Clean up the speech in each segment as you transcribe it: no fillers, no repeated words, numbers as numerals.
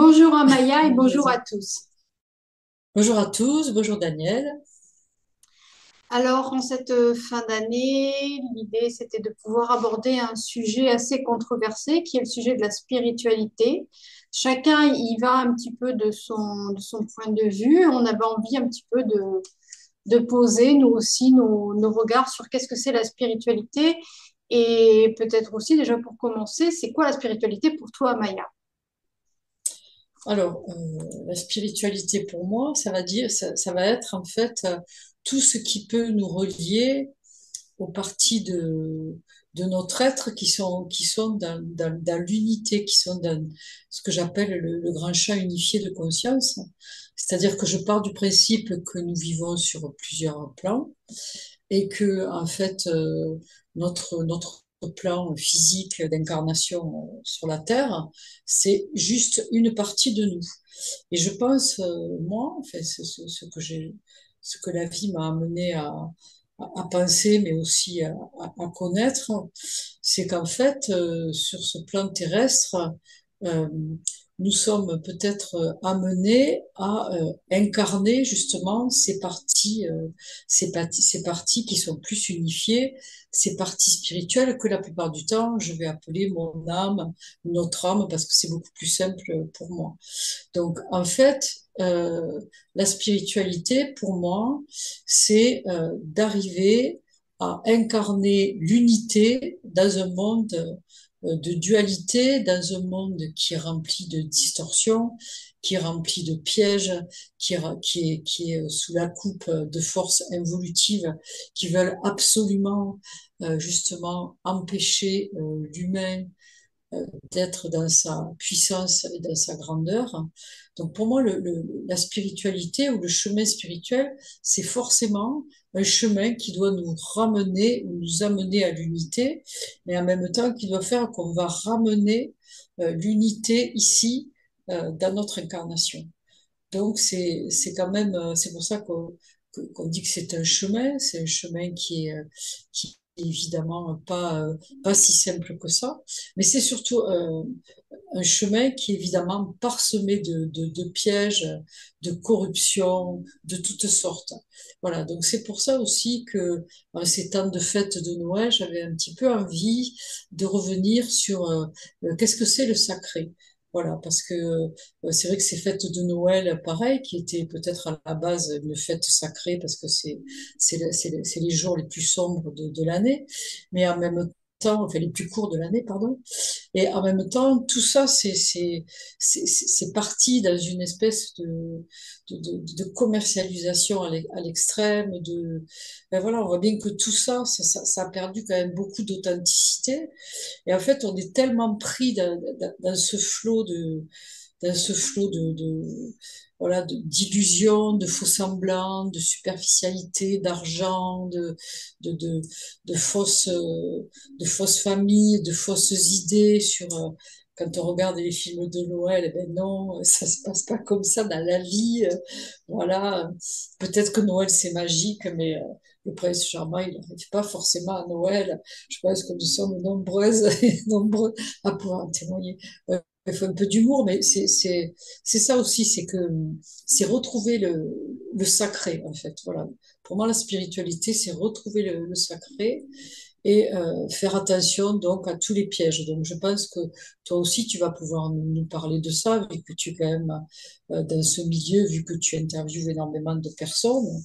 Bonjour Amaya et Bonjour bonjour à Adèle. tous. Bonjour à tous, bonjour Daniel. Alors, en cette fin d'année, l'idée c'était de pouvoir aborder un sujet assez controversé qui est le sujet de la spiritualité. Chacun y va un petit peu de son point de vue. On avait envie un petit peu de poser, nous aussi, nos regards sur qu'est-ce que c'est la spiritualité. Et peut-être aussi, déjà pour commencer, c'est quoi la spiritualité pour toi, Amaya? Alors, la spiritualité pour moi, ça va être en fait tout ce qui peut nous relier aux parties de notre être qui sont dans l'unité, qui sont dans ce que j'appelle le grand champ unifié de conscience. C'est-à-dire que je pars du principe que nous vivons sur plusieurs plans et que en fait notre plan physique d'incarnation sur la Terre, c'est juste une partie de nous. Et je pense, moi, enfin, ce que la vie m'a amené à penser, mais aussi à connaître, c'est qu'en fait, sur ce plan terrestre, euh, nous sommes peut-être amenés à incarner justement ces parties qui sont plus unifiées, ces parties spirituelles que la plupart du temps, je vais appeler mon âme, notre âme, parce que c'est beaucoup plus simple pour moi. Donc, en fait, la spiritualité, pour moi, c'est d'arriver à incarner l'unité dans un monde de dualité, dans un monde qui est rempli de distorsions, qui est rempli de pièges, qui est sous la coupe de forces involutives qui veulent absolument, justement, empêcher l'humain d'être dans sa puissance et dans sa grandeur. Donc pour moi, la spiritualité ou le chemin spirituel, c'est forcément un chemin qui doit nous ramener ou nous amener à l'unité, mais en même temps qui doit faire qu'on va ramener l'unité ici dans notre incarnation. Donc c'est quand même c'est pour ça qu'on dit que c'est un chemin qui est évidemment pas si simple que ça, mais c'est surtout un chemin qui est évidemment parsemé de pièges, de corruption, de toutes sortes. Voilà, donc c'est pour ça aussi que en ces temps de fête de Noël, j'avais un petit peu envie de revenir sur qu'est-ce que c'est le sacré. Voilà, parce que c'est vrai que ces fêtes de Noël, pareil, qui étaient peut-être à la base une fête sacrée parce que c'est les jours les plus sombres de l'année, mais en même temps, enfin les plus courts de l'année, pardon, et en même temps, tout ça, c'est parti dans une espèce de commercialisation à l'extrême. Ben voilà, on voit bien que tout ça, ça a perdu quand même beaucoup d'authenticité. Et en fait, on est tellement pris dans ce flot dans ce flot voilà, d'illusions, de faux semblants, de superficialité, d'argent, de, de, de fausses, de fausses familles, de fausses idées sur, quand on regarde les films de Noël, eh ben non, ça se passe pas comme ça dans la vie. Voilà, peut-être que Noël c'est magique, mais le prince Charmant, il n'arrive pas forcément à Noël. Je pense que nous sommes nombreuses et nombreux à pouvoir en témoigner. Il faut un peu d'humour, mais c'est ça aussi, c'est que c'est retrouver le sacré, en fait. Voilà. Pour moi, la spiritualité, c'est retrouver le sacré et faire attention donc à tous les pièges. Donc je pense que toi aussi tu vas pouvoir nous parler de ça, vu que tu es quand même dans ce milieu, vu que tu interviews énormément de personnes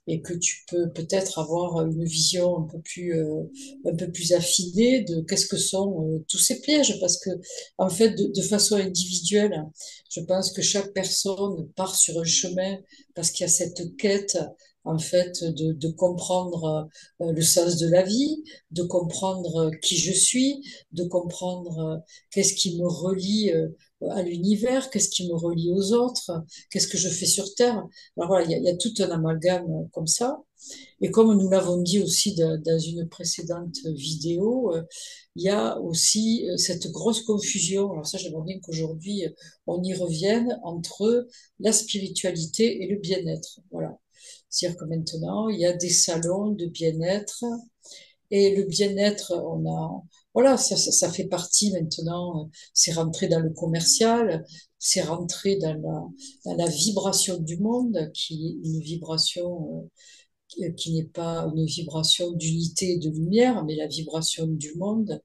et que tu peux peut-être avoir une vision un peu plus affinée de qu'est-ce que sont tous ces pièges, parce que en fait de façon individuelle, je pense que chaque personne part sur un chemin parce qu'il y a cette quête en fait de comprendre le sens de la vie, de comprendre qui je suis, de comprendre qu'est-ce qui me relie à l'univers, qu'est-ce qui me relie aux autres, qu'est-ce que je fais sur Terre. Alors voilà, il y a tout un amalgame comme ça. Et comme nous l'avons dit aussi dans une précédente vidéo, il y a aussi cette grosse confusion. Alors ça, j'aimerais bien qu'aujourd'hui, on y revienne entre la spiritualité et le bien-être. Voilà. C'est-à-dire que maintenant, il y a des salons de bien-être et le bien-être, voilà, ça fait partie maintenant, c'est rentré dans le commercial, c'est rentré dans la vibration du monde, qui est une vibration qui n'est pas une vibration d'unité et de lumière, mais la vibration du monde.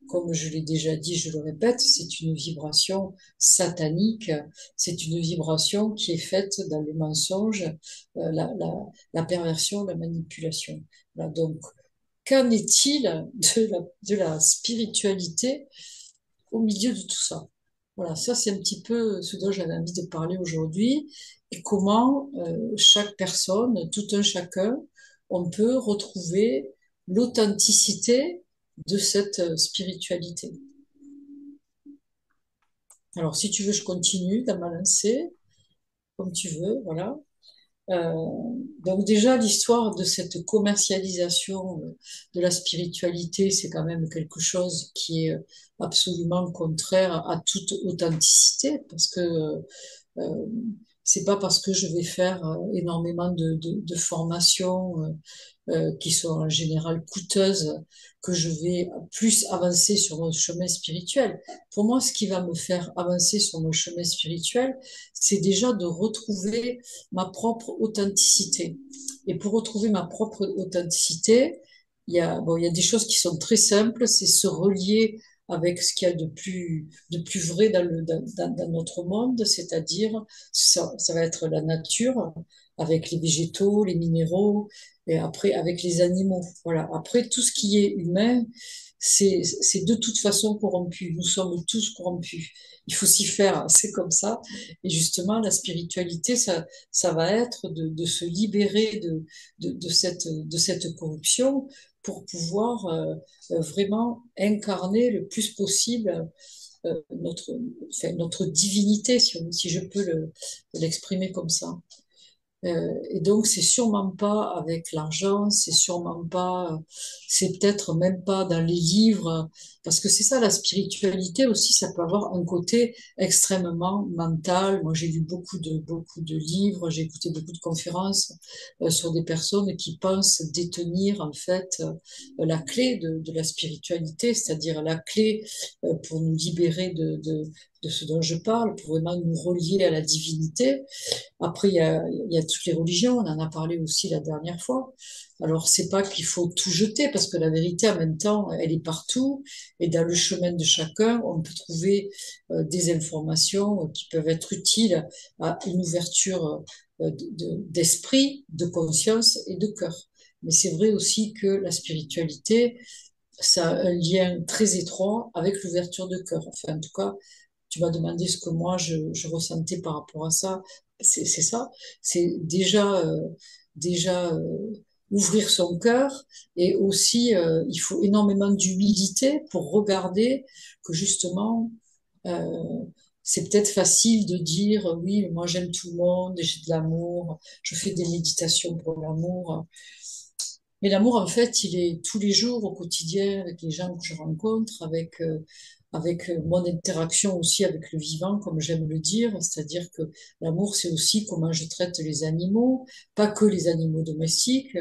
Comme je l'ai déjà dit, je le répète, c'est une vibration satanique, c'est une vibration qui est faite dans le mensonge, la perversion, la manipulation. Voilà, donc, qu'en est-il de la spiritualité au milieu de tout ça? Voilà, ça c'est un petit peu ce dont j'avais envie de parler aujourd'hui et comment chaque personne, tout un chacun, on peut retrouver l'authenticité de cette spiritualité. Alors, si tu veux, je continue dans ma lancée, comme tu veux, voilà. Euh, donc déjà, l'histoire de cette commercialisation de la spiritualité, c'est quand même quelque chose qui est absolument contraire à toute authenticité, parce que euh, c'est pas parce que je vais faire énormément de formations qui sont en général coûteuses que je vais plus avancer sur mon chemin spirituel. Pour moi, ce qui va me faire avancer sur mon chemin spirituel, c'est déjà de retrouver ma propre authenticité. Et pour retrouver ma propre authenticité, il y a des choses qui sont très simples, c'est se relier avec ce qu'il y a de plus vrai dans notre monde, c'est-à-dire ça va être la nature, avec les végétaux, les minéraux, et après avec les animaux. Voilà. Après, tout ce qui est humain, c'est de toute façon corrompu. Nous sommes tous corrompus. Il faut s'y faire, c'est comme ça. Et justement, la spiritualité, ça va être de se libérer de cette corruption pour pouvoir vraiment incarner le plus possible enfin, notre divinité, si je peux l'exprimer comme ça. Et donc, c'est sûrement pas avec l'argent, c'est sûrement pas, c'est peut-être même pas dans les livres, parce que c'est ça, la spiritualité aussi, ça peut avoir un côté extrêmement mental. Moi, j'ai lu beaucoup de livres, j'ai écouté beaucoup de conférences sur des personnes qui pensent détenir en fait la clé de la spiritualité, c'est-à-dire la clé pour nous libérer de ce dont je parle, pour vraiment nous relier à la divinité. Après, il y a toutes les religions, on en a parlé aussi la dernière fois. Alors, c'est pas qu'il faut tout jeter, parce que la vérité, en même temps, elle est partout. Et dans le chemin de chacun, on peut trouver des informations qui peuvent être utiles à une ouverture d'esprit, de conscience et de cœur. Mais c'est vrai aussi que la spiritualité, ça a un lien très étroit avec l'ouverture de cœur. Enfin, en tout cas, tu m'as demandé ce que moi je ressentais par rapport à ça. C'est ça. C'est déjà ouvrir son cœur et aussi il faut énormément d'humilité pour regarder que justement euh, c'est peut-être facile de dire oui, moi j'aime tout le monde, j'ai de l'amour, je fais des méditations pour l'amour. Mais l'amour, en fait, il est tous les jours au quotidien avec les gens que je rencontre, avec mon interaction aussi avec le vivant, comme j'aime le dire. C'est-à-dire que l'amour, c'est aussi comment je traite les animaux, pas que les animaux domestiques.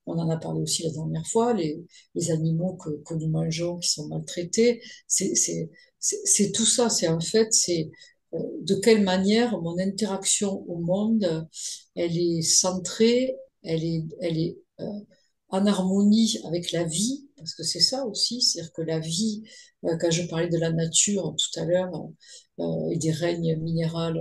On en a parlé aussi la dernière fois, les animaux que nous mangeons qui sont maltraités. C'est tout ça. C'est en fait, c'est de quelle manière mon interaction au monde, elle est centrée, elle est en harmonie avec la vie, parce que c'est ça aussi, c'est-à-dire que la vie, quand je parlais de la nature tout à l'heure, et des règnes minéral,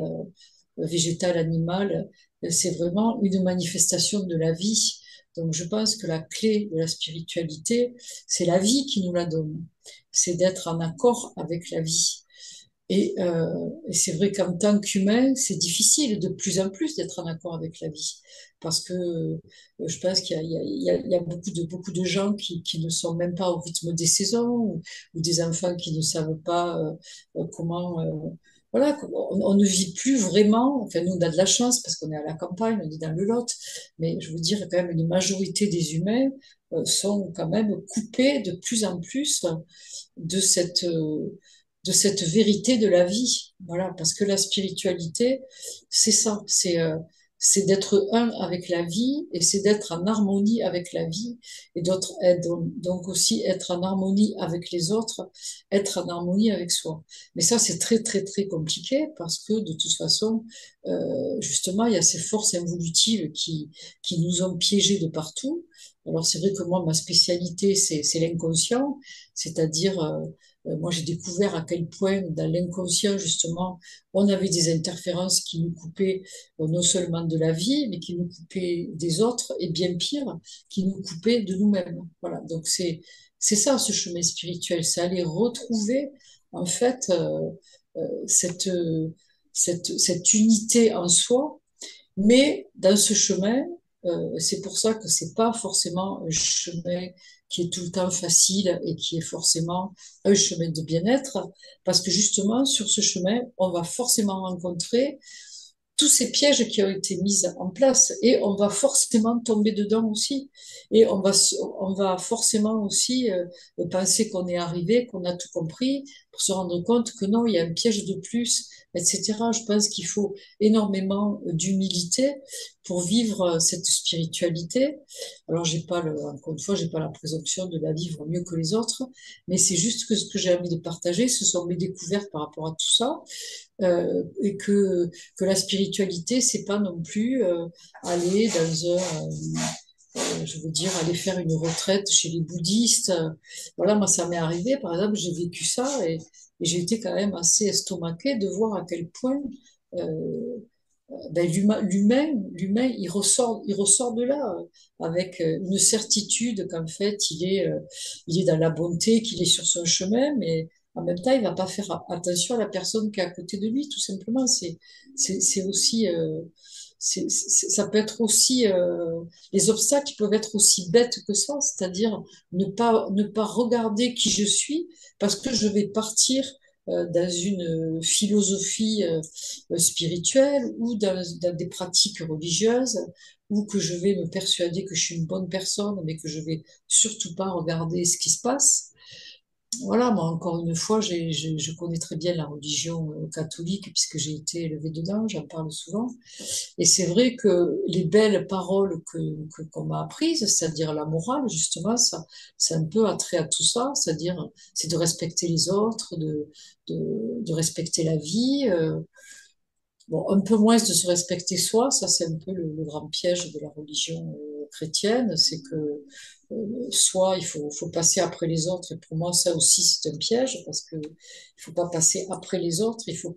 végétal, animal, c'est vraiment une manifestation de la vie. Donc je pense que la clé de la spiritualité, c'est la vie qui nous la donne, c'est d'être en accord avec la vie. Et c'est vrai qu'en tant qu'humain, c'est difficile de plus en plus d'être en accord avec la vie. Parce que je pense qu'il y a beaucoup de gens qui ne sont même pas au rythme des saisons, ou des enfants qui ne savent pas comment... voilà, on ne vit plus vraiment, enfin nous on a de la chance parce qu'on est à la campagne, on est dans le Lot, mais je veux dire quand même une majorité des humains sont quand même coupés de plus en plus de de cette vérité de la vie. Voilà, parce que la spiritualité, c'est ça, c'est d'être un avec la vie et c'est d'être en harmonie avec la vie et d'autres donc aussi être en harmonie avec les autres, être en harmonie avec soi. Mais ça, c'est très, très, très compliqué parce que de toute façon, justement, il y a ces forces involutives qui nous ont piégés de partout. Alors c'est vrai que moi, ma spécialité, c'est l'inconscient, c'est-à-dire, moi j'ai découvert à quel point dans l'inconscient, justement, on avait des interférences qui nous coupaient non seulement de la vie, mais qui nous coupaient des autres, et bien pire, qui nous coupaient de nous-mêmes. Voilà, donc c'est ça ce chemin spirituel, c'est aller retrouver en fait cette, cette unité en soi, mais dans ce chemin, c'est pour ça que c'est pas forcément un chemin qui est tout le temps facile et qui est forcément un chemin de bien-être, parce que justement, sur ce chemin, on va forcément rencontrer tous ces pièges qui ont été mis en place et on va forcément tomber dedans aussi. Et on va forcément aussi penser qu'on est arrivé, qu'on a tout compris pour se rendre compte que non, il y a un piège de plus, etc. Je pense qu'il faut énormément d'humilité pour vivre cette spiritualité. Alors, encore une fois, j'ai pas la présomption de la vivre mieux que les autres, mais c'est juste que ce que j'ai envie de partager, ce sont mes découvertes par rapport à tout ça et que la spiritualité, c'est pas non plus aller dans je veux dire, aller faire une retraite chez les bouddhistes. Voilà, moi, ça m'est arrivé, par exemple, j'ai vécu ça et j'ai été quand même assez estomaquée de voir à quel point ben, l'humain, il ressort de là avec une certitude qu'en fait, il est dans la bonté, qu'il est sur son chemin, mais en même temps, il va pas faire attention à la personne qui est à côté de lui, tout simplement. C'est aussi, ça peut être aussi, les obstacles peuvent être aussi bêtes que ça, c'est-à-dire ne pas regarder qui je suis parce que je vais partir dans une philosophie spirituelle ou dans des pratiques religieuses ou que je vais me persuader que je suis une bonne personne mais que je vais surtout pas regarder ce qui se passe. Voilà, moi encore une fois, je connais très bien la religion catholique puisque j'ai été élevée dedans, j'en parle souvent. Et c'est vrai que les belles paroles qu'on m'a apprises, c'est-à-dire la morale, justement, ça, c'est un peu attrait à tout ça, c'est-à-dire, c'est de respecter les autres, de respecter la vie, bon, un peu moins de se respecter soi, ça c'est un peu le grand piège de la religion chrétienne, c'est que soit faut passer après les autres, et pour moi ça aussi c'est un piège, parce que il faut pas passer après les autres, il faut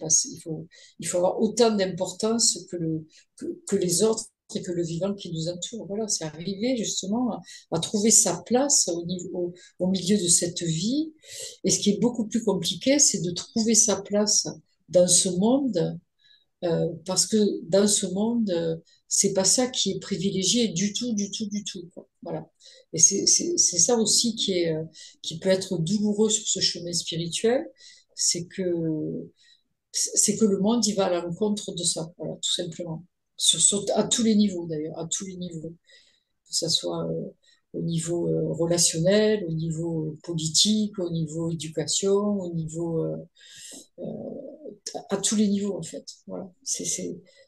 avoir autant d'importance que les autres et que le vivant qui nous entoure. Voilà, c'est arriver justement à trouver sa place au milieu de cette vie. Et ce qui est beaucoup plus compliqué, c'est de trouver sa place dans ce monde parce que dans ce monde, c'est pas ça qui est privilégié du tout, du tout, du tout, quoi. Voilà. Et c'est ça aussi qui peut être douloureux sur ce chemin spirituel, c'est que, c'est que le monde, il va à l'encontre de ça, voilà, tout simplement. À tous les niveaux, d'ailleurs, à tous les niveaux. Que ce soit au niveau relationnel, au niveau politique, au niveau éducation, au niveau à tous les niveaux en fait. Voilà.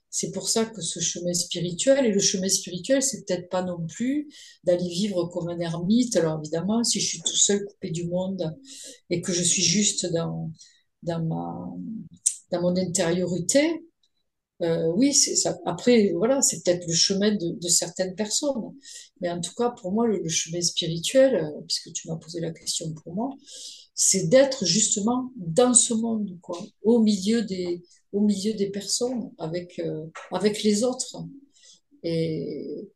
C'est pour ça que ce chemin spirituel, et le chemin spirituel, c'est peut-être pas non plus d'aller vivre comme un ermite. Alors évidemment, si je suis tout seul coupé du monde et que je suis juste dans ma, dans mon intériorité, oui, c'est ça. Après, voilà, c'est peut-être le chemin de certaines personnes. Mais en tout cas, pour moi, le chemin spirituel, puisque tu m'as posé la question pour moi, c'est d'être justement dans ce monde, quoi, au milieu des personnes, avec les autres. Et,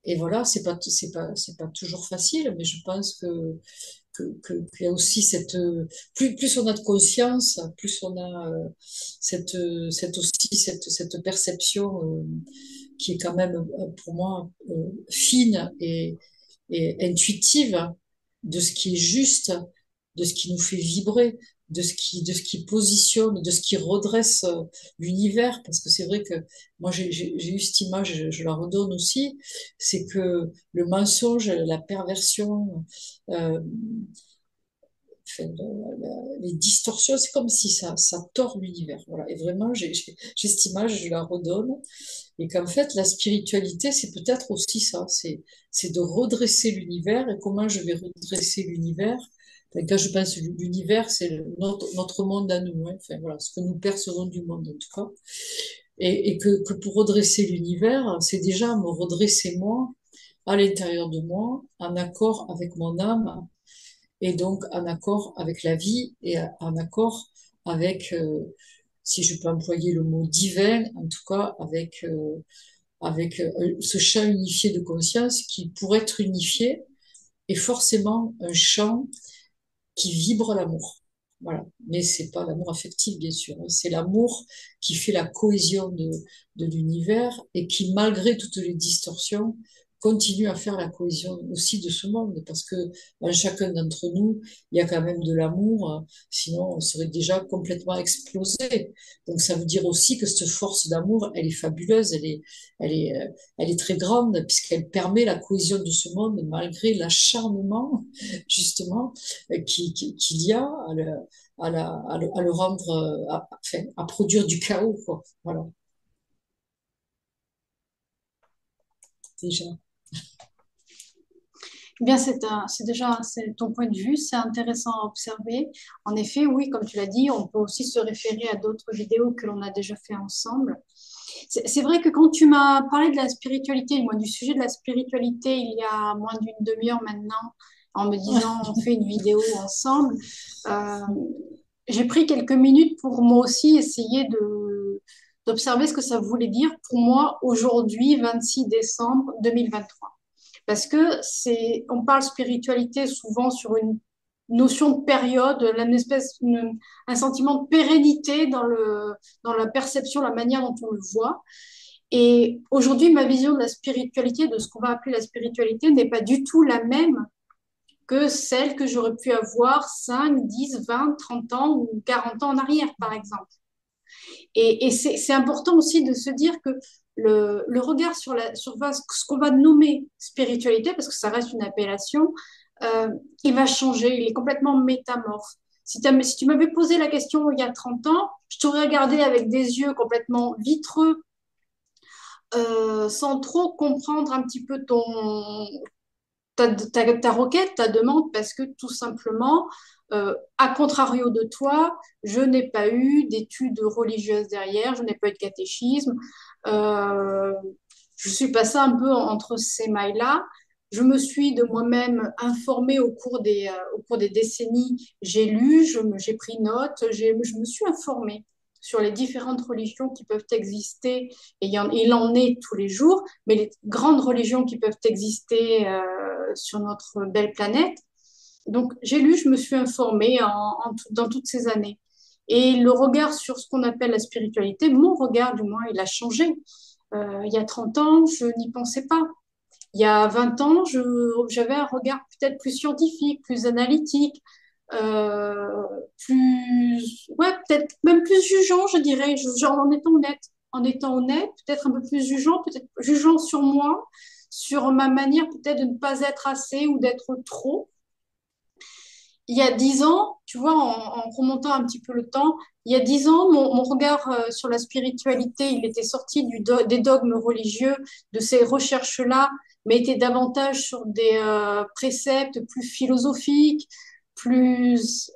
et voilà, c'est pas toujours facile, mais je pense qu'il y a aussi plus on a de conscience, plus on a cette perception qui est quand même, pour moi, fine et intuitive de ce qui est juste, de ce qui nous fait vibrer, de ce qui positionne, de ce qui redresse l'univers. Parce que c'est vrai que moi, j'ai eu cette image, je la redonne aussi, c'est que le mensonge, la perversion, euh, enfin, les distorsions, c'est comme si ça tord l'univers. Voilà. Et vraiment, j'ai cette image, je la redonne. Et qu'en fait, la spiritualité, c'est peut-être aussi ça, c'est de redresser l'univers. Et comment je vais redresser l'univers? Enfin, quand je pense l'univers, c'est notre monde à nous, hein. Enfin, voilà, ce que nous percevons du monde, en tout cas. Et que pour redresser l'univers, c'est déjà me redresser moi, à l'intérieur de moi, en accord avec mon âme, et donc en accord avec la vie, et en accord avec, si je peux employer le mot divin, en tout cas avec ce champ unifié de conscience qui, pour être unifié, est forcément un champ qui vibre l'amour. Voilà. Mais c'est pas l'amour affectif, bien sûr, hein. C'est l'amour qui fait la cohésion de l'univers et qui, malgré toutes les distorsions, continue à faire la cohésion aussi de ce monde. Parce que dans chacun d'entre nous, il y a quand même de l'amour, hein. Sinon on serait déjà complètement explosé. Donc ça veut dire aussi que cette force d'amour, elle est fabuleuse, elle est très grande, puisqu'elle permet la cohésion de ce monde malgré l'acharnement, justement, qu'il y a à le rendre, enfin, à produire du chaos, quoi. Voilà, déjà. Eh bien, c'est ton point de vue, c'est intéressant à observer. En effet, oui, comme tu l'as dit, on peut aussi se référer à d'autres vidéos que l'on a déjà fait ensemble. C'est vrai que quand tu m'as parlé de la spiritualité, moi, du sujet de la spiritualité, il y a moins d'une demi-heure maintenant, en me disant on fait une vidéo ensemble, euh, j'ai pris quelques minutes pour moi aussi essayer d'observer ce que ça voulait dire pour moi aujourd'hui, 26 décembre 2023. Parce que on parle spiritualité souvent sur une notion de période, un sentiment de pérennité dans la perception, la manière dont on le voit. Et aujourd'hui, ma vision de la spiritualité, de ce qu'on va appeler la spiritualité, n'est pas du tout la même que celle que j'aurais pu avoir 5, 10, 20, 30 ans ou 40 ans en arrière, par exemple. Et c'est important aussi de se dire que le regard sur ce qu'on va nommer spiritualité, parce que ça reste une appellation, il va changer, il est complètement métamorphe. Si tu m'avais posé la question il y a 30 ans, je t'aurais regardé avec des yeux complètement vitreux, sans trop comprendre un petit peu ta requête, ta demande, parce que tout simplement, à contrario de toi, je n'ai pas eu d'études religieuses derrière, je n'ai pas eu de catéchisme. Euh, je suis passée un peu entre ces mailles-là. Je me suis de moi-même informée au cours des décennies. J'ai lu, j'ai pris note, je me suis informée sur les différentes religions qui peuvent exister. Et il en est tous les jours, mais les grandes religions qui peuvent exister sur notre belle planète. Donc, j'ai lu, je me suis informée dans toutes ces années. Et le regard sur ce qu'on appelle la spiritualité, mon regard du moins, il a changé. Il y a 30 ans, je n'y pensais pas. Il y a 20 ans, j'avais un regard peut-être plus scientifique, plus analytique, euh, ouais, peut-être même plus jugeant, je dirais, genre en étant honnête. En étant honnête, peut-être un peu plus jugeant, peut-être jugeant sur moi, sur ma manière peut-être de ne pas être assez ou d'être trop. Il y a 10 ans, tu vois, en remontant un petit peu le temps, il y a 10 ans, mon regard sur la spiritualité, il était sorti des dogmes religieux, de ces recherches-là, mais était davantage sur des préceptes plus philosophiques, plus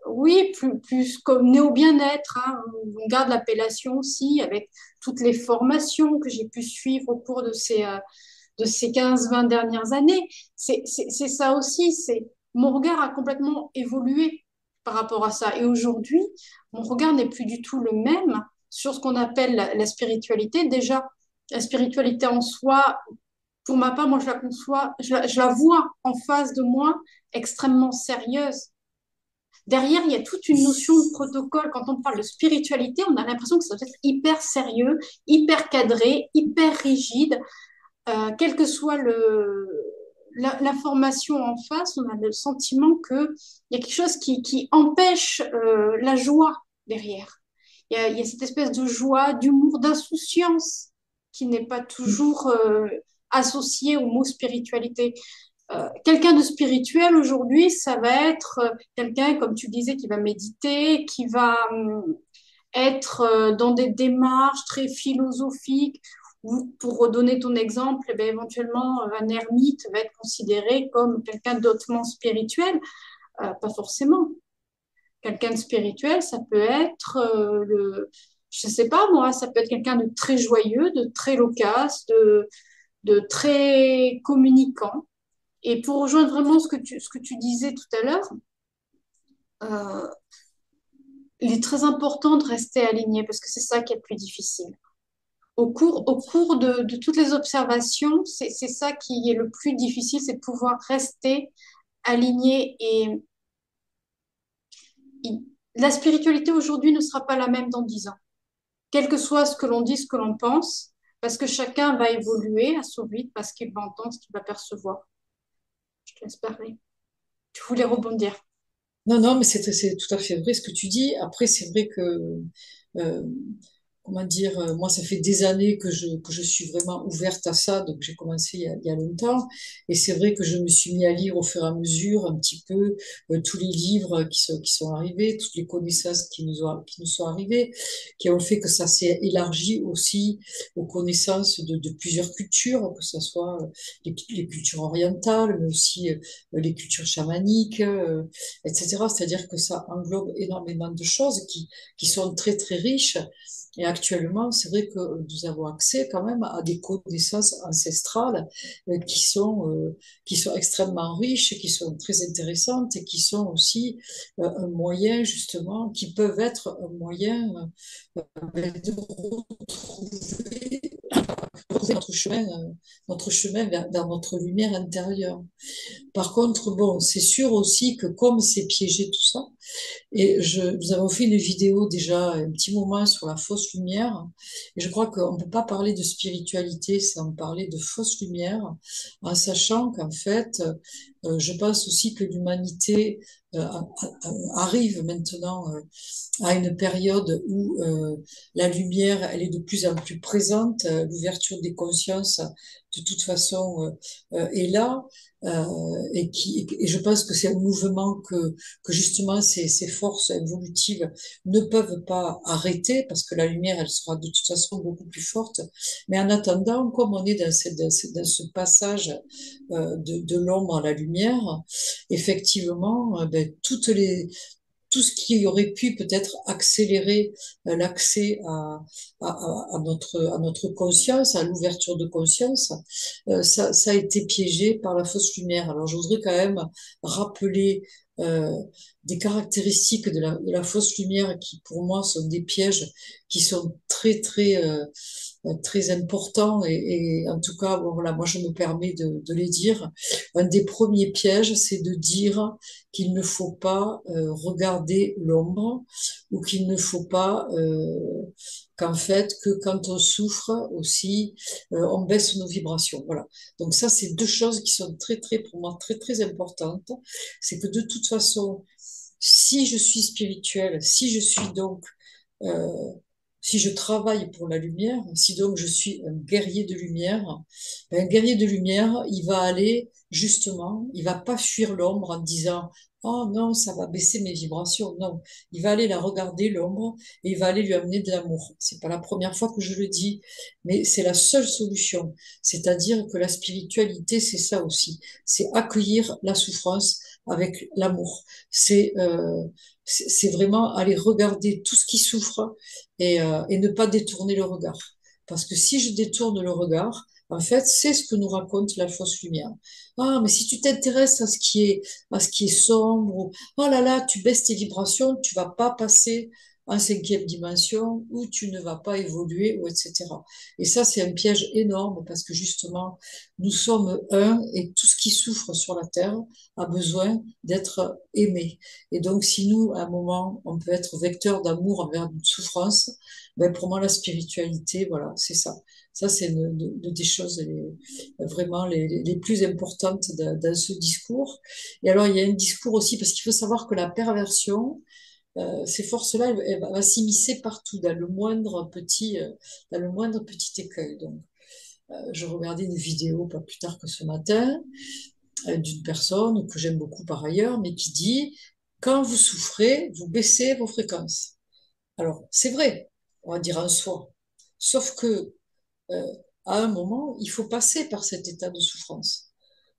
comme né au bien-être, hein. On garde l'appellation aussi, avec toutes les formations que j'ai pu suivre au cours de ces 15-20 dernières années. C'est ça aussi, mon regard a complètement évolué par rapport à ça. Et aujourd'hui, mon regard n'est plus du tout le même sur ce qu'on appelle la spiritualité. Déjà, la spiritualité en soi, pour ma part, moi, je la conçois, je la vois en face de moi extrêmement sérieuse. Derrière, il y a toute une notion de protocole. Quand on parle de spiritualité, on a l'impression que ça doit être hyper sérieux, hyper cadré, hyper rigide. Quel que soit l'information en face, on a le sentiment qu'il y a quelque chose qui empêche la joie derrière. Il y a cette espèce de joie, d'humour, d'insouciance qui n'est pas toujours associée au mot spiritualité. Quelqu'un de spirituel aujourd'hui, ça va être quelqu'un, comme tu disais, qui va méditer, qui va être dans des démarches très philosophiques, ou pour redonner ton exemple, eh bien, éventuellement, un ermite va être considéré comme quelqu'un d'autrement spirituel. Pas forcément. Quelqu'un de spirituel, ça peut être je sais pas moi, ça peut être quelqu'un de très joyeux, de très loquace, de très communicant. Et pour rejoindre vraiment ce que tu disais tout à l'heure, euh, il est très important de rester aligné parce que c'est ça qui est le plus difficile. Au cours de toutes les observations, c'est ça qui est le plus difficile, c'est de pouvoir rester aligné et la spiritualité aujourd'hui ne sera pas la même dans 10 ans. Quel que soit ce que l'on dit, ce que l'on pense, parce que chacun va évoluer à son rythme, parce qu'il va entendre, ce qu'il va percevoir. Je te laisse parler. Tu voulais rebondir. Non, non, mais c'est tout à fait vrai ce que tu dis. Après, c'est vrai que euh, comment dire, moi, ça fait des années que je suis vraiment ouverte à ça, donc j'ai commencé il y a longtemps, et c'est vrai que je me suis mis à lire au fur et à mesure un petit peu tous les livres qui sont arrivés, toutes les connaissances qui nous sont arrivées, qui ont fait que ça s'est élargi aussi aux connaissances de plusieurs cultures, que ce soit les cultures orientales, mais aussi les cultures chamaniques, etc. C'est-à-dire que ça englobe énormément de choses qui sont très, très riches. Et actuellement, c'est vrai que nous avons accès quand même à des connaissances ancestrales qui sont extrêmement riches, qui sont très intéressantes et qui sont aussi un moyen, justement, qui peuvent être un moyen de retrouver notre chemin vers notre lumière intérieure. Par contre, bon, c'est sûr aussi que comme c'est piégé tout ça, nous avons fait une vidéo déjà un petit moment sur la fausse lumière. Et je crois qu'on ne peut pas parler de spiritualité sans parler de fausse lumière, en sachant qu'en fait, je pense aussi que l'humanité arrive maintenant à une période où la lumière, elle est de plus en plus présente, l'ouverture des consciences, de toute façon, est là. Et je pense que c'est un mouvement que justement ces forces évolutives ne peuvent pas arrêter parce que la lumière, elle sera de toute façon beaucoup plus forte. Mais en attendant, comme on est dans ce passage de l'ombre à la lumière, effectivement, ben, tout ce qui aurait pu peut-être accélérer l'accès à notre conscience, à l'ouverture de conscience, ça a été piégé par la fausse lumière. Alors je voudrais quand même rappeler euh, des caractéristiques de la fausse lumière qui, pour moi, sont des pièges qui sont très, très, très importants et en tout cas, bon, voilà, moi je me permets de les dire. Un des premiers pièges, c'est de dire qu'il ne faut pas regarder l'ombre ou qu'il ne faut pas qu'en fait que quand on souffre aussi, on baisse nos vibrations. Voilà. Donc ça, c'est deux choses qui sont très très pour moi très très importantes. C'est que de toute façon, si je suis spirituelle, si je suis donc euh, si je travaille pour la lumière, si donc je suis un guerrier de lumière, ben, un guerrier de lumière, il va aller justement, il va pas fuir l'ombre en disant oh non, ça va baisser mes vibrations. Non, il va aller la regarder l'ombre et il va aller lui amener de l'amour. C'est pas la première fois que je le dis, mais c'est la seule solution. C'est-à-dire que la spiritualité, c'est ça aussi, c'est accueillir la souffrance avec l'amour. C'est vraiment aller regarder tout ce qui souffre et ne pas détourner le regard. Parce que si je détourne le regard, en fait, c'est ce que nous raconte la fausse lumière. Ah, mais si tu t'intéresses à ce qui est sombre, ou, oh là là, tu baisses tes vibrations, tu vas pas passer en cinquième dimension, ou tu ne vas pas évoluer, ou etc. Et ça, c'est un piège énorme parce que justement, nous sommes un et tout ce qui souffre sur la terre a besoin d'être aimé. Et donc, si nous, à un moment, on peut être vecteur d'amour envers une souffrance, ben pour moi, la spiritualité, voilà, c'est ça. Ça, c'est des choses vraiment les plus importantes dans ce discours. Et alors, il y a un discours aussi, parce qu'il faut savoir que la perversion, ces forces-là, elle va s'immiscer partout, dans le moindre petit écueil. Donc, je regardais une vidéo pas plus tard que ce matin d'une personne que j'aime beaucoup par ailleurs, mais qui dit, quand vous souffrez, vous baissez vos fréquences. Alors, c'est vrai, on va dire en soi. Sauf que, euh, à un moment, il faut passer par cet état de souffrance.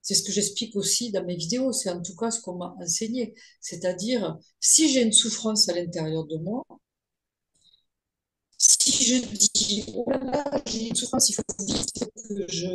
C'est ce que j'explique aussi dans mes vidéos, c'est en tout cas ce qu'on m'a enseigné. C'est-à-dire, si j'ai une souffrance à l'intérieur de moi, si je dis, oh là là, j'ai une souffrance, il faut vite que je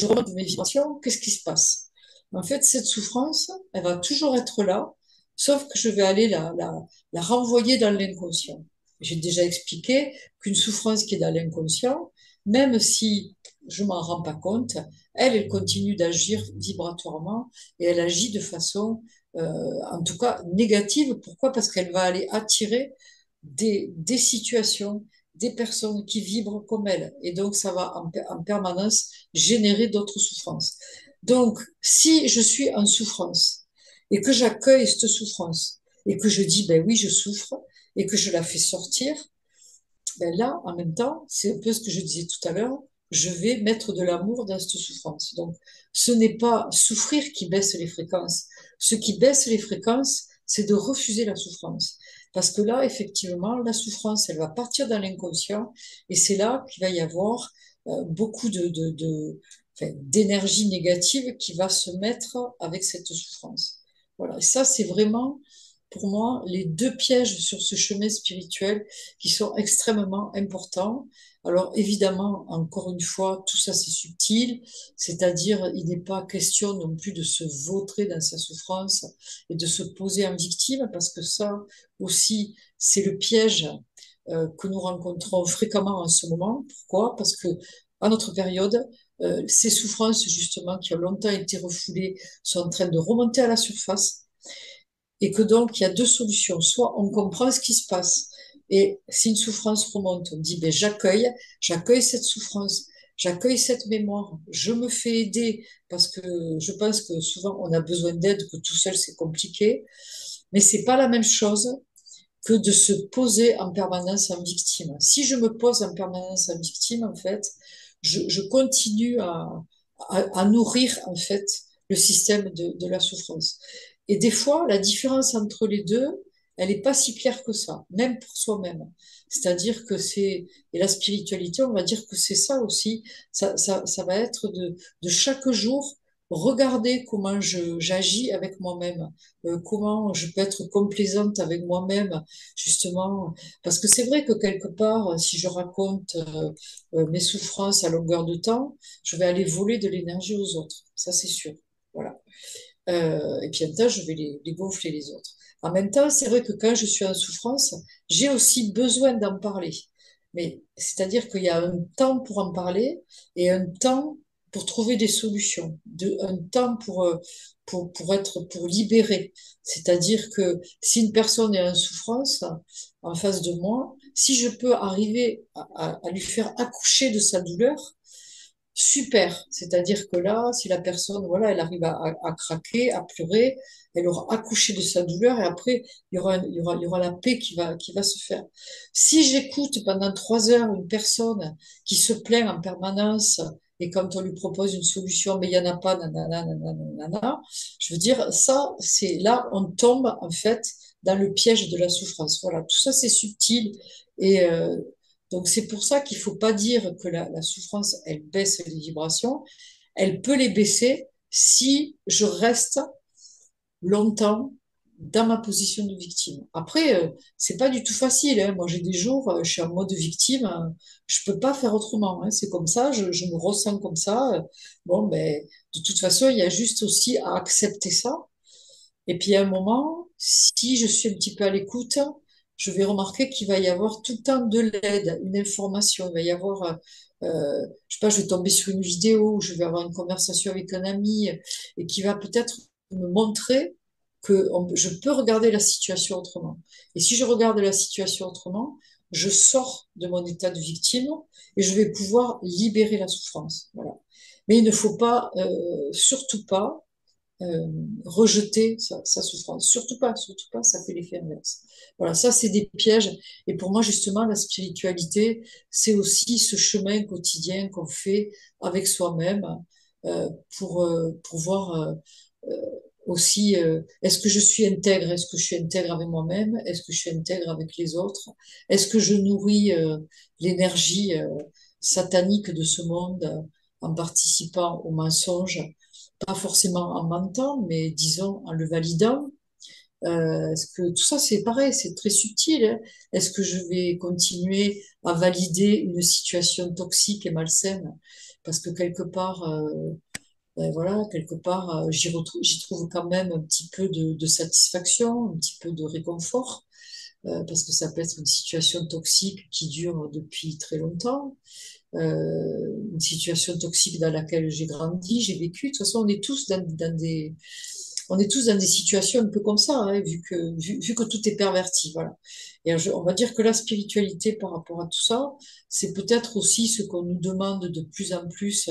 remonte mes vibrations, qu'est-ce qui se passe? En fait, cette souffrance, elle va toujours être là, sauf que je vais aller la renvoyer dans l'inconscient. J'ai déjà expliqué qu'une souffrance qui est dans l'inconscient, même si je m'en rends pas compte, elle continue d'agir vibratoirement et elle agit de façon, en tout cas, négative. Pourquoi? Parce qu'elle va aller attirer des situations, des personnes qui vibrent comme elle. Et donc, ça va en permanence générer d'autres souffrances. Donc, si je suis en souffrance et que j'accueille cette souffrance et que je dis, ben oui, je souffre et que je la fais sortir, ben là, en même temps, c'est un peu ce que je disais tout à l'heure, je vais mettre de l'amour dans cette souffrance. Donc, ce n'est pas souffrir qui baisse les fréquences. Ce qui baisse les fréquences, c'est de refuser la souffrance. Parce que là, effectivement, la souffrance, elle va partir dans l'inconscient et c'est là qu'il va y avoir beaucoup enfin, d'énergie négative qui va se mettre avec cette souffrance. Voilà. Et ça, c'est vraiment pour moi, les deux pièges sur ce chemin spirituel qui sont extrêmement importants. Alors évidemment, encore une fois, tout ça c'est subtil, c'est-à-dire il n'est pas question non plus de se vautrer dans sa souffrance et de se poser en victime, parce que ça aussi, c'est le piège que nous rencontrons fréquemment en ce moment. Pourquoi? Parce que à notre période, ces souffrances justement qui ont longtemps été refoulées sont en train de remonter à la surface et que donc il y a deux solutions. Soit on comprend ce qui se passe et si une souffrance remonte, on dit ben, j'accueille cette souffrance, j'accueille cette mémoire, je me fais aider parce que je pense que souvent on a besoin d'aide, que tout seul c'est compliqué, mais c'est pas la même chose que de se poser en permanence en victime. Si je me pose en permanence en victime, en fait, je continue à nourrir en fait le système de la souffrance. Et des fois, la différence entre les deux, elle n'est pas si claire que ça, même pour soi-même. C'est-à-dire que c'est, et la spiritualité, on va dire que c'est ça aussi, ça va être de chaque jour regarder comment j'agis avec moi-même, comment je peux être complaisante avec moi-même, justement, parce que c'est vrai que quelque part, si je raconte mes souffrances à longueur de temps, je vais aller voler de l'énergie aux autres, ça c'est sûr. Voilà. Et puis en même temps, je vais les gonfler les autres. En même temps, c'est vrai que quand je suis en souffrance, j'ai aussi besoin d'en parler. Mais c'est-à-dire qu'il y a un temps pour en parler et un temps pour trouver des solutions, un temps pour libérer. C'est-à-dire que si une personne est en souffrance en face de moi, si je peux arriver à lui faire accoucher de sa douleur, super. C'est-à-dire que là, si la personne, voilà, elle arrive à craquer, à pleurer, elle aura accouché de sa douleur et après, il y aura la paix qui va se faire. Si j'écoute pendant 3 heures une personne qui se plaint en permanence et quand on lui propose une solution, mais il n'y en a pas, nanana, nanana, nanana, je veux dire, ça, c'est là, on tombe en fait dans le piège de la souffrance. Voilà, tout ça, c'est subtil et donc c'est pour ça qu'il faut pas dire que la souffrance, elle baisse les vibrations. Elle peut les baisser si je reste longtemps dans ma position de victime. Après, c'est pas du tout facile, hein. Moi, j'ai des jours, je suis en mode victime, je peux pas faire autrement, hein. C'est comme ça, je me ressens comme ça. Bon, ben, de toute façon, il y a juste aussi à accepter ça. Et puis à un moment, si je suis un petit peu à l'écoute, je vais remarquer qu'il va y avoir tout le temps de l'aide, une information. Il va y avoir, je sais pas, je vais tomber sur une vidéo, je vais avoir une conversation avec un ami et qui va peut-être me montrer que je peux regarder la situation autrement. Et si je regarde la situation autrement, je sors de mon état de victime et je vais pouvoir libérer la souffrance. Voilà. Mais il ne faut pas, surtout pas, euh, rejeter sa souffrance. Surtout pas, ça fait l'effet inverse. Voilà, ça c'est des pièges. Et pour moi, justement, la spiritualité, c'est aussi ce chemin quotidien qu'on fait avec soi-même, euh, pour voir euh, aussi, est-ce que je suis intègre, est-ce que je suis intègre avec moi-même, est-ce que je suis intègre avec les autres, est-ce que je nourris l'énergie satanique de ce monde en participant au mensonge, pas forcément en mentant, mais disons en le validant. Est-ce que tout ça, c'est pareil, c'est très subtil, hein. Est-ce que je vais continuer à valider une situation toxique et malsaine parce que quelque part, ben voilà, quelque part, j'y trouve quand même un petit peu de satisfaction, un petit peu de réconfort, parce que ça peut être une situation toxique qui dure depuis très longtemps, une situation toxique dans laquelle j'ai grandi, j'ai vécu. De toute façon, on est tous dans des situations un peu comme ça, hein, vu que tout est perverti, voilà. Et on va dire que la spiritualité par rapport à tout ça, c'est peut-être aussi ce qu'on nous demande de plus en plus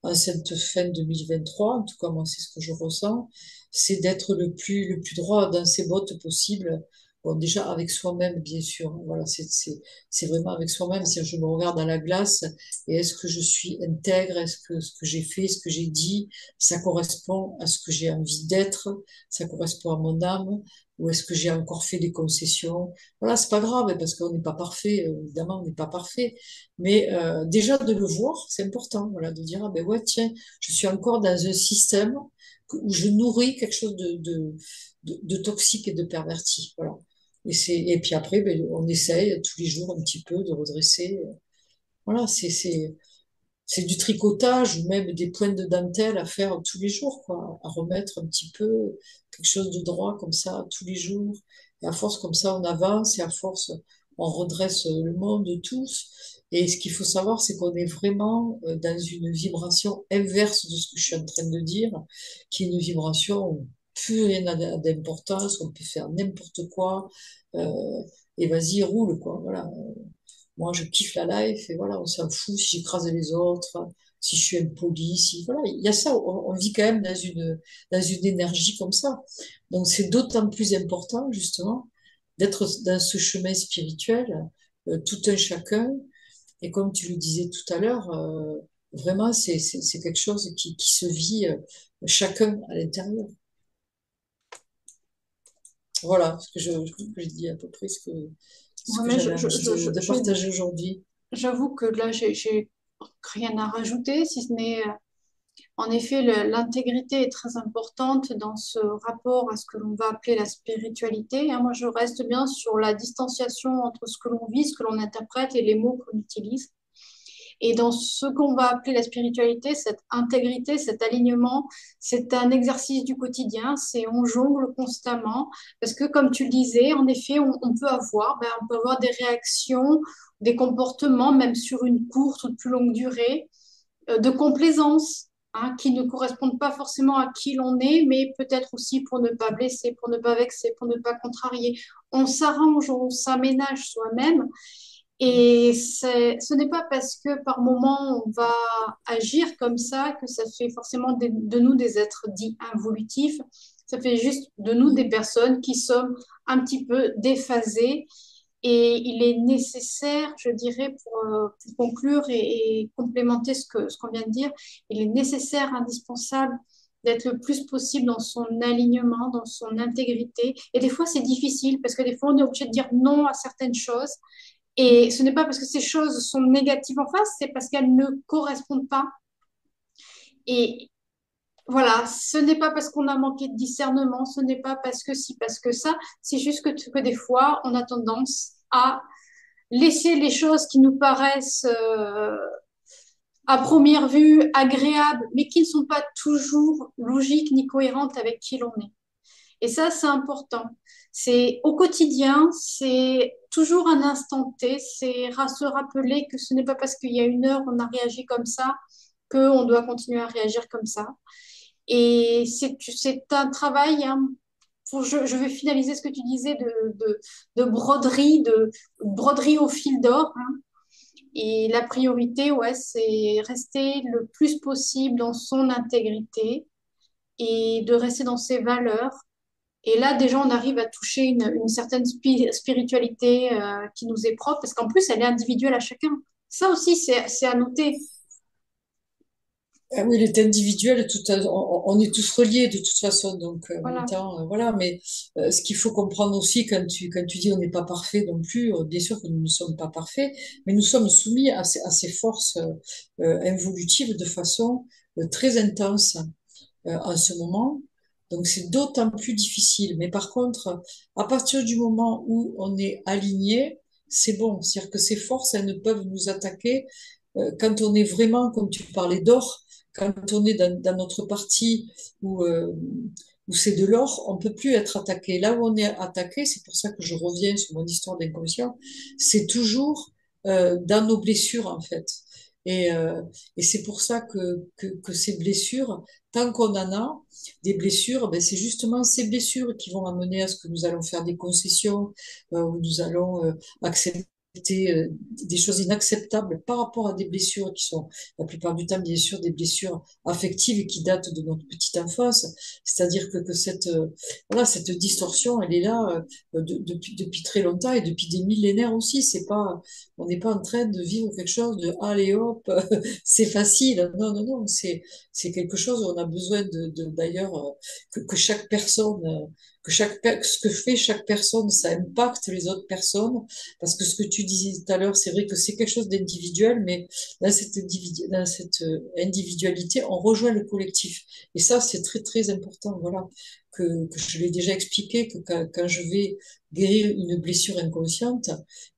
en cette fin 2023, en tout cas moi c'est ce que je ressens, c'est d'être le plus droit dans ses bottes possible. Bon, déjà avec soi-même, bien sûr, hein, voilà, c'est vraiment avec soi-même. Si je me regarde à la glace, et est-ce que je suis intègre, est-ce que ce que j'ai fait, ce que j'ai dit, ça correspond à ce que j'ai envie d'être, ça correspond à mon âme, ou est-ce que j'ai encore fait des concessions? Voilà, c'est pas grave, hein, parce qu'on n'est pas parfait, évidemment, on n'est pas parfait. Mais déjà de le voir, c'est important, voilà, de dire, ah ben ouais, tiens, je suis encore dans un système où je nourris quelque chose de toxique et de perverti, voilà. Et puis après, ben, on essaye tous les jours un petit peu de redresser. Voilà, c'est du tricotage ou même des pointes de dentelle à faire tous les jours, quoi, à remettre un petit peu quelque chose de droit comme ça tous les jours. Et à force comme ça, on avance et à force, on redresse le monde tous. Et ce qu'il faut savoir, c'est qu'on est vraiment dans une vibration inverse de ce que je suis en train de dire, qui est une vibration où plus rien n'a d'importance, on peut faire n'importe quoi, euh, et vas-y, roule, quoi, voilà. Moi, je kiffe la life et voilà, on s'en fout si j'écrase les autres, si je suis impoli, si, voilà, il y a ça, on vit quand même dans une énergie comme ça. Donc, c'est d'autant plus important, justement, d'être dans ce chemin spirituel, tout un chacun. Et comme tu le disais tout à l'heure, vraiment, c'est quelque chose qui se vit chacun à l'intérieur. Voilà je crois que j'ai dit à peu près ce Ouais, que mais j'avais envie de partager aujourd'hui. j'avoue que là, j'ai rien à rajouter, si ce n'est, en effet, l'intégrité est très importante dans ce rapport à ce que l'on va appeler la spiritualité, hein. Moi, je reste bien sur la distanciation entre ce que l'on vit, ce que l'on interprète et les mots qu'on utilise. Et dans ce qu'on va appeler la spiritualité, cette intégrité, cet alignement, c'est un exercice du quotidien, c'est on jongle constamment, parce que comme tu le disais, en effet, on peut avoir des réactions, des comportements, même sur une courte ou de plus longue durée, de complaisance, hein, qui ne correspondent pas forcément à qui l'on est, mais peut-être aussi pour ne pas blesser, pour ne pas vexer, pour ne pas contrarier. On s'arrange, on s'aménage soi-même. Et ce n'est pas parce que par moment on va agir comme ça que ça fait forcément de nous des êtres dits involutifs. Ça fait juste de nous des personnes qui sommes un petit peu déphasées. Et il est nécessaire, je dirais, pour conclure et complémenter ce qu'on vient de dire, il est nécessaire, indispensable d'être le plus possible dans son alignement, dans son intégrité. Et des fois, c'est difficile parce que des fois, on est obligé de dire non à certaines choses. Et ce n'est pas parce que ces choses sont négatives en face, c'est parce qu'elles ne correspondent pas. Et voilà, ce n'est pas parce qu'on a manqué de discernement, ce n'est pas parce que si, parce que ça, c'est juste que des fois, on a tendance à laisser les choses qui nous paraissent à première vue agréables, mais qui ne sont pas toujours logiques ni cohérentes avec qui l'on est. Et ça, c'est important. C'est au quotidien, c'est toujours un instant T, c'est se rappeler que ce n'est pas parce qu'il y a une heure, on a réagi comme ça, qu'on doit continuer à réagir comme ça. Et c'est un travail, hein, je vais finaliser ce que tu disais de broderie au fil d'or, hein. Et la priorité, ouais, c'est rester le plus possible dans son intégrité et de rester dans ses valeurs. Et là, déjà, on arrive à toucher une certaine spiritualité qui nous est propre, parce qu'en plus, elle est individuelle à chacun. Ça aussi, c'est à noter. Ah oui, il est individuel, on est tous reliés de toute façon, donc en même Voilà. temps, voilà. Mais ce qu'il faut comprendre aussi quand tu dis on n'est pas parfait non plus, bien sûr que nous ne sommes pas parfaits, mais nous sommes soumis à ces forces involutives de façon très intense en ce moment. Donc c'est d'autant plus difficile. Mais par contre, à partir du moment où on est aligné, c'est bon. C'est-à-dire que ces forces, elles ne peuvent nous attaquer quand on est vraiment, comme tu parlais d'or, quand on est dans notre partie où c'est de l'or, on peut plus être attaqué. Là où on est attaqué, c'est pour ça que je reviens sur mon histoire d'inconscient, c'est toujours dans nos blessures en fait. Et, euh, et c'est pour ça que ces blessures, tant qu'on en a, des blessures, ben c'est justement ces blessures qui vont amener à ce que nous allons faire des concessions, où nous allons accepter des choses inacceptables par rapport à des blessures qui sont la plupart du temps, bien sûr, des blessures affectives et qui datent de notre petite enfance. C'est-à-dire que voilà, cette distorsion, elle est là depuis très longtemps et depuis des millénaires aussi. C'est pas, on n'est pas en train de vivre quelque chose de allez hop, c'est facile. Non, non, non, c'est quelque chose où on a besoin d'ailleurs, que chaque personne, ce que fait chaque personne, ça impacte les autres personnes. Parce que ce que tu disais tout à l'heure, c'est vrai que c'est quelque chose d'individuel, mais dans cette individualité, on rejoint le collectif. Et ça, c'est très, très important. Voilà, que je l'ai déjà expliqué, que quand je vais guérir une blessure inconsciente,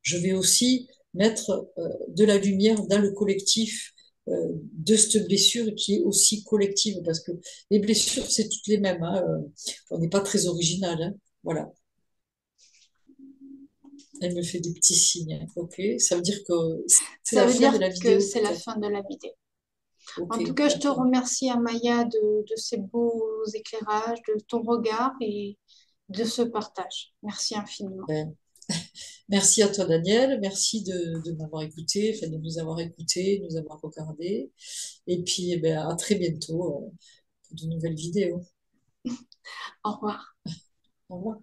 je vais aussi mettre de la lumière dans le collectif de cette blessure qui est aussi collective, parce que les blessures, c'est toutes les mêmes. Hein, on n'est pas très original. Hein, voilà. Elle me fait des petits signes. Ok, ça veut dire que c'est Ça la veut fin dire de la que vidéo, c'est la peut-être. fin de la vidéo. Ok, En tout cas, je te d'accord. remercie, Amaya, de ces beaux éclairages, de ton regard et de ce partage. Merci infiniment. Ben, merci à toi, Daniel. Merci de m'avoir écouté, enfin, de nous avoir écoutés, de nous avoir regardés. Et puis, eh ben, à très bientôt pour de nouvelles vidéos. Au revoir. Au revoir.